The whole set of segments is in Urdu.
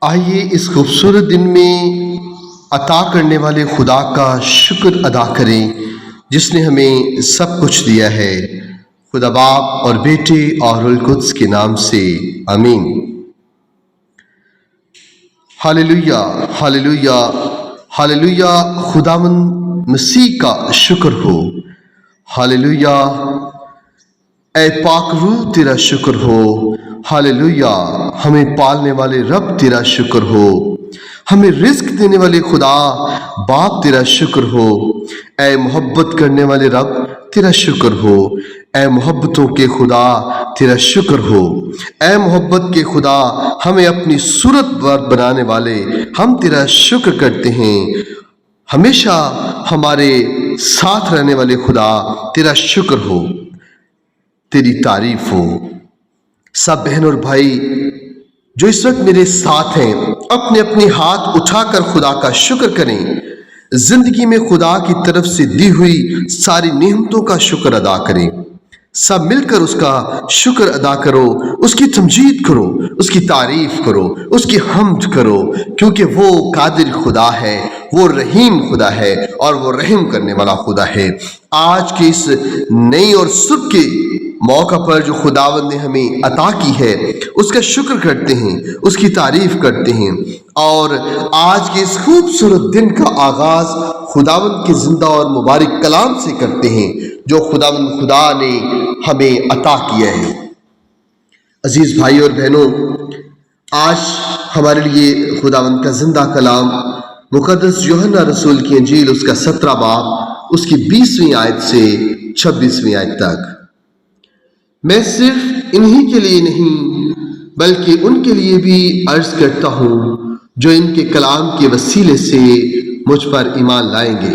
آئیے اس خوبصورت دن میں عطا کرنے والے خدا کا شکر ادا کریں جس نے ہمیں سب کچھ دیا ہے۔ خدا باپ اور بیٹے اور روح القدس کے نام سے آمین۔ ہاللویا ہاللویا ہاللویا، خداوند مسیح کا شکر ہو۔ ہاللویا، اے پاک روح تیرا شکر ہو۔ ہاللویا، ہمیں پالنے والے رب تیرا شکر ہو۔ ہمیں رزق دینے والے خدا باپ تیرا شکر ہو۔ اے محبت کرنے والے رب تیرا شکر ہو۔ اے محبتوں کے خدا تیرا شکر ہو۔ اے محبت کے خدا، ہمیں اپنی صورت بنانے والے ہم تیرا شکر کرتے ہیں۔ ہمیشہ ہمارے ساتھ رہنے والے خدا تیرا شکر ہو، تیری تعریف ہو۔ سب بہن اور بھائی جو اس وقت میرے ساتھ ہیں، اپنے اپنے ہاتھ اٹھا کر خدا کا شکر کریں۔ زندگی میں خدا کی طرف سے دی ہوئی ساری نعمتوں کا شکر ادا کریں۔ سب مل کر اس کا شکر ادا کرو، اس کی تمجید کرو، اس کی تعریف کرو، اس کی حمد کرو، کیونکہ وہ قادر خدا ہے، وہ رحیم خدا ہے اور وہ رحم کرنے والا خدا ہے۔ آج کے اس نئی اور صبح کے موقع پر جو خداوند نے ہمیں عطا کی ہے، اس کا شکر کرتے ہیں، اس کی تعریف کرتے ہیں، اور آج کے اس خوبصورت دن کا آغاز خداوند کے زندہ اور مبارک کلام سے کرتے ہیں جو خداوند خدا نے ہمیں عطا کیا ہے۔ عزیز بھائی اور بہنوں، آج ہمارے لیے خداوند کا زندہ کلام مقدس یوحنا رسول کی انجیل، اس کا 17 باب، اس کی 20ویں آیت سے 26ویں آیت تک۔ میں صرف انہی کے لیے نہیں بلکہ ان کے لیے بھی عرض کرتا ہوں جو ان کے کلام کے وسیلے سے مجھ پر ایمان لائیں گے،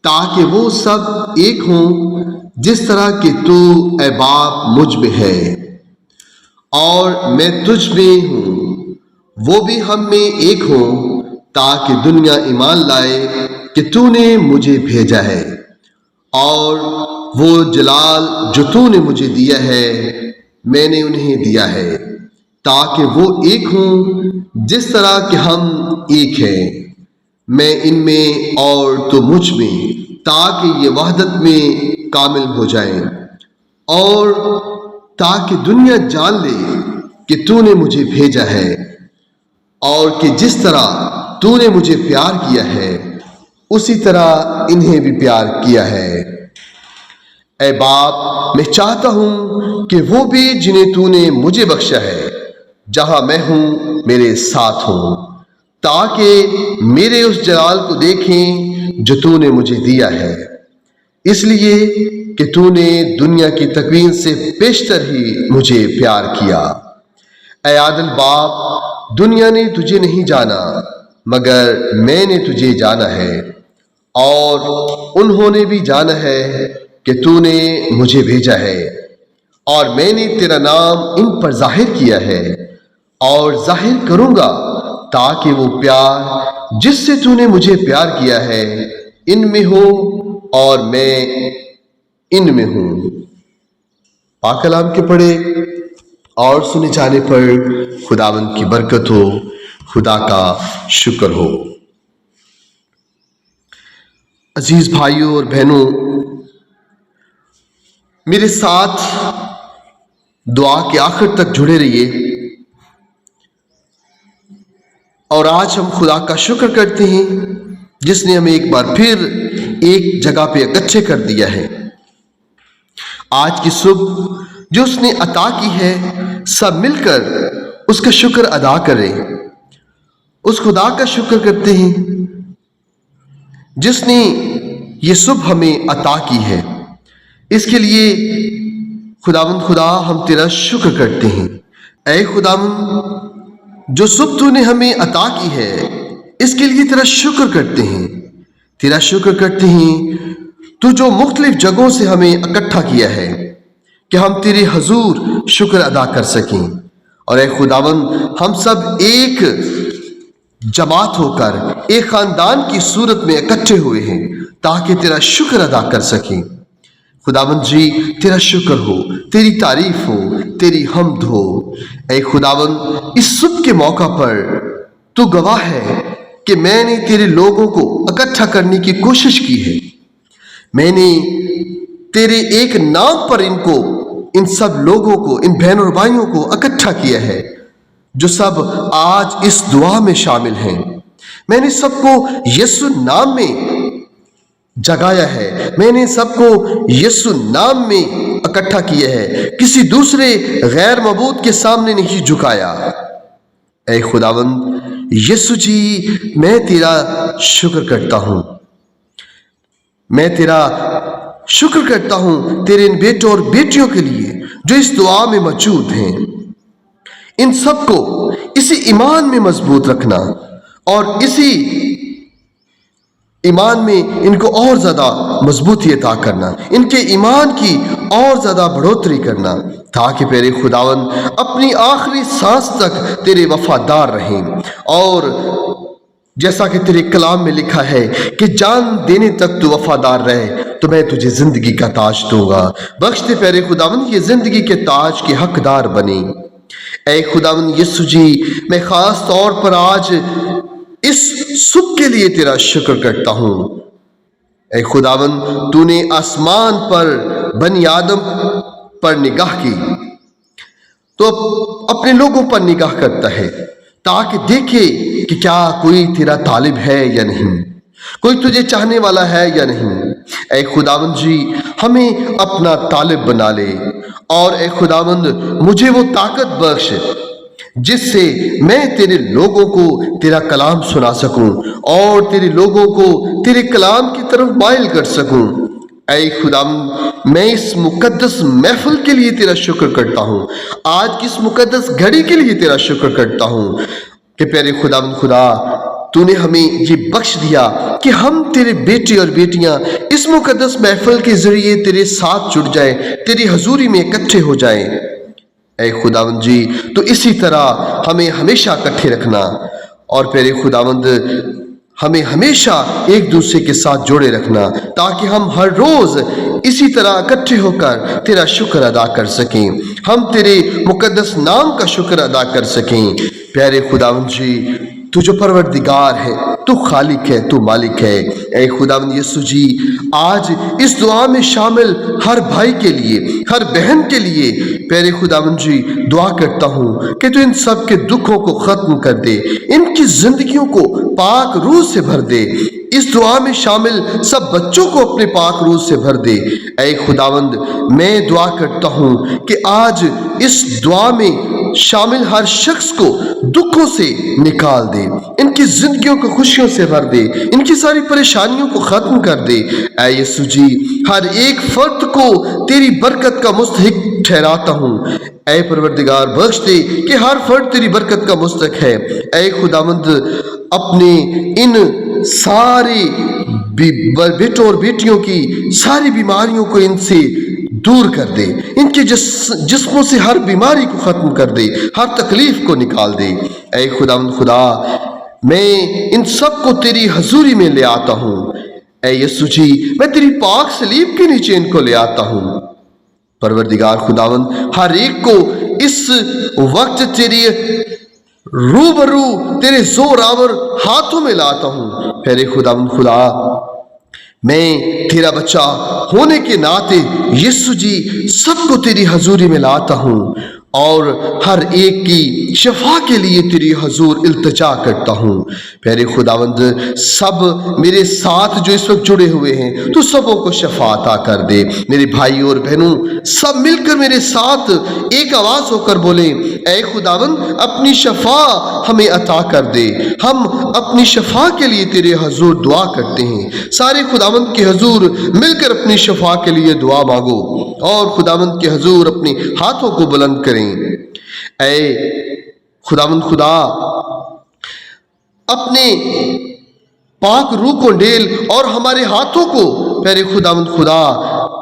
تاکہ وہ سب ایک ہوں جس طرح کہ تو اے باپ مجھ میں ہے اور میں تجھ میں ہوں، وہ بھی ہم میں ایک ہوں، تاکہ دنیا ایمان لائے کہ تو نے مجھے بھیجا ہے، اور وہ جلال جو تو نے مجھے دیا ہے میں نے انہیں دیا ہے، تاکہ وہ ایک ہوں جس طرح کہ ہم ایک ہیں، میں ان میں اور تو مجھ میں، تاکہ یہ وحدت میں کامل ہو جائیں، اور تاکہ دنیا جان لے کہ تو نے مجھے بھیجا ہے، اور کہ جس طرح تو نے مجھے پیار کیا ہے اسی طرح انہیں بھی پیار کیا ہے۔ اے باپ، میں چاہتا ہوں کہ وہ بھی جنہیں تو نے مجھے بخشا ہے جہاں میں ہوں میرے ساتھ ہوں، تاکہ میرے اس جلال کو دیکھیں جو تو نے مجھے دیا ہے، اس لیے کہ تو نے دنیا کی تکوین سے پیشتر ہی مجھے پیار کیا۔ اے عادل باپ، دنیا نے تجھے نہیں جانا مگر میں نے تجھے جانا ہے، اور انہوں نے بھی جانا ہے کہ تو نے مجھے بھیجا ہے، اور میں نے تیرا نام ان پر ظاہر کیا ہے اور ظاہر کروں گا، تاکہ وہ پیار جس سے تو نے مجھے پیار کیا ہے ان میں ہو اور میں ان میں ہوں۔ پاک کلام کے پڑھے اور سنے جانے پر خداوند کی برکت ہو، خدا کا شکر ہو۔ عزیز بھائیوں اور بہنوں، میرے ساتھ دعا کے آخر تک جڑے رہیے، اور آج ہم خدا کا شکر کرتے ہیں جس نے ہمیں ایک بار پھر ایک جگہ پہ اکٹھے کر دیا ہے۔ آج کی صبح جو اس نے عطا کی ہے، سب مل کر اس کا شکر ادا کریں۔ اس خدا کا شکر کرتے ہیں جس نے یہ صبح ہمیں عطا کی ہے۔ اس کے لیے خداوند خدا ہم تیرا شکر کرتے ہیں۔ اے خداوند، جو صبح تو نے ہمیں عطا کی ہے اس کے لیے تیرا شکر کرتے ہیں، تیرا شکر کرتے ہیں تو جو مختلف جگہوں سے ہمیں اکٹھا کیا ہے کہ ہم تیرے حضور شکر ادا کر سکیں۔ اور اے خداوند، ہم سب ایک جماعت ہو کر ایک خاندان کی صورت میں اکٹھے ہوئے ہیں تاکہ تیرا شکر ادا کر سکیں۔ خداوند جی، تیرا شکر ہو، تیری تعریف ہو، تیری حمد ہو۔ اے خداوند اس صبح کے موقع پر تو گواہ ہے کہ میں نے تیرے لوگوں کو اکٹھا کرنے کی کوشش کی ہے. میں نے تیرے ایک نام پر ان سب لوگوں کو، ان بہن اور بھائیوں کو اکٹھا کیا ہے جو سب آج اس دعا میں شامل ہیں. میں نے سب کو یسوع نام میں جگایا ہے. میں نے سب کو یسوع نام میں اکٹھا کیا ہے، کسی دوسرے غیر معبود کے سامنے نہیں جھکایا. اے خداوند یسوع جی، میں تیرا شکر کرتا ہوں. میں تیرا شکر کرتا ہوں تیرے ان بیٹوں اور بیٹیوں کے لیے جو اس دعا میں موجود ہیں. ان سب کو اسی ایمان میں مضبوط رکھنا اور اسی ایمان میں ان کو اور زیادہ مضبوطی عطا کرنا، ان کے ایمان کی اور زیادہ بڑھوتری کرنا، تاکہ پیارے خداوند اپنی آخری سانس تک تیرے وفادار رہیں. اور جیسا کہ تیرے کلام میں لکھا ہے کہ جان دینے تک تو وفادار رہے تو میں تجھے زندگی کا تاج دوں گا. بخش دے پیارے خداوند یہ زندگی کے تاج کے حقدار بنے. اے خداوند یسوع جی، میں خاص طور پر آج اس صبح کے لیے تیرا شکر کرتا ہوں. اے خداوند تو نے آسمان پر بنی آدم پر نگاہ کی تو اپنے لوگوں پر نگاہ کرتا ہے تاکہ دیکھے کہ کیا کوئی تیرا طالب ہے یا نہیں، کوئی تجھے چاہنے والا ہے یا نہیں. اے خداوند جی، ہمیں اپنا طالب بنا لے، اور اے خداوند مجھے وہ طاقت بخش جس سے میں تیرے لوگوں کو تیرا کلام سنا سکوں اور تیرے لوگوں کو تیرے کلام کی طرف مائل کر سکوں. اے خداوند میں اس مقدس محفل کے لیے تیرا شکر کرتا ہوں، آج کی اس مقدس گھڑی کے لیے تیرا شکر کرتا ہوں کہ پیارے خداوند خدا تو نے ہمیں یہ بخش دیا کہ ہم تیرے بیٹے اور بیٹیاں اس مقدس محفل کے ذریعے تیرے ساتھ جڑ جائیں، تیری حضوری میں اکٹھے ہو جائیں. اے خداوند جی، تو اسی طرح ہمیں ہمیشہ اکٹھے رکھنا، اور پیارے خداوند ہمیں ہمیشہ ایک دوسرے کے ساتھ جوڑے رکھنا تاکہ ہم ہر روز اسی طرح اکٹھے ہو کر تیرا شکر ادا کر سکیں، ہم تیرے مقدس نام کا شکر ادا کر سکیں. پیارے خداوند جی، تو جو پروردگار ہے، تو خالق ہے، تو مالک ہے. اے خداوند یسوع جی، آج اس دعا میں شامل ہر بھائی کے لیے، ہر بہن کے لیے پیارے خداوند جی دعا کرتا ہوں کہ تو ان سب کے دکھوں کو ختم کر دے، ان کی زندگیوں کو پاک روح سے بھر دے. اس دعا میں شامل سب بچوں کو اپنے پاک روح سے بھر دے. اے خداوند میں دعا کرتا ہوں کہ آج اس دعا میں شامل ہر شخص کو دکھوں سے نکال دے، ان کی زندگیوں کو خوشیوں سے بھر دے، ان کی ساری پریشانیوں کو ختم کر دے. اے یسوع جی، ہر ایک فرد کو تیری برکت کا مستحق ٹھہراتا ہوں. اے پروردگار بخش دے کہ ہر فرد تیری برکت کا مستحق ہے. اے خداوند اپنے ان سارے بیٹوں اور بیٹیوں کی ساری بیماریوں کو ان سے دور کر دے، ان کے جسموں سے ہر بیماری کو ختم کر دے، ہر تکلیف کو نکال دے. اے خداوند خدا، میں ان سب کو تیری حضوری میں لے آتا ہوں. اے یسوع جی، میں تیری پاک صلیب کے نیچے ان کو لے آتا ہوں. پروردگار خداوند ہر ایک کو اس وقت تیری روبرو تیرے زور آور ہاتھوں میں لاتا ہوں. پیارے خداوند خدا، میں تیرا بچہ ہونے کے ناطے یسوع جی سب کو تیری حضوری میں لاتا ہوں اور ہر ایک کی شفا کے لیے تیری حضور التجا کرتا ہوں. پیارے خداوند سب میرے ساتھ جو اس وقت جڑے ہوئے ہیں تو سبوں کو شفا عطا کر دے. میرے بھائی اور بہنوں سب مل کر میرے ساتھ ایک آواز ہو کر بولیں، اے خداوند اپنی شفا ہمیں عطا کر دے. ہم اپنی شفا کے لیے تیرے حضور دعا کرتے ہیں. سارے خداوند کے حضور مل کر اپنی شفا کے لیے دعا مانگو اور خداوند کے حضور اپنے ہاتھوں کو بلند کریں. اے خداوند خدا، اپنے پاک روح کو ڈیل اور ہمارے ہاتھوں کو پیارے خداوند خدا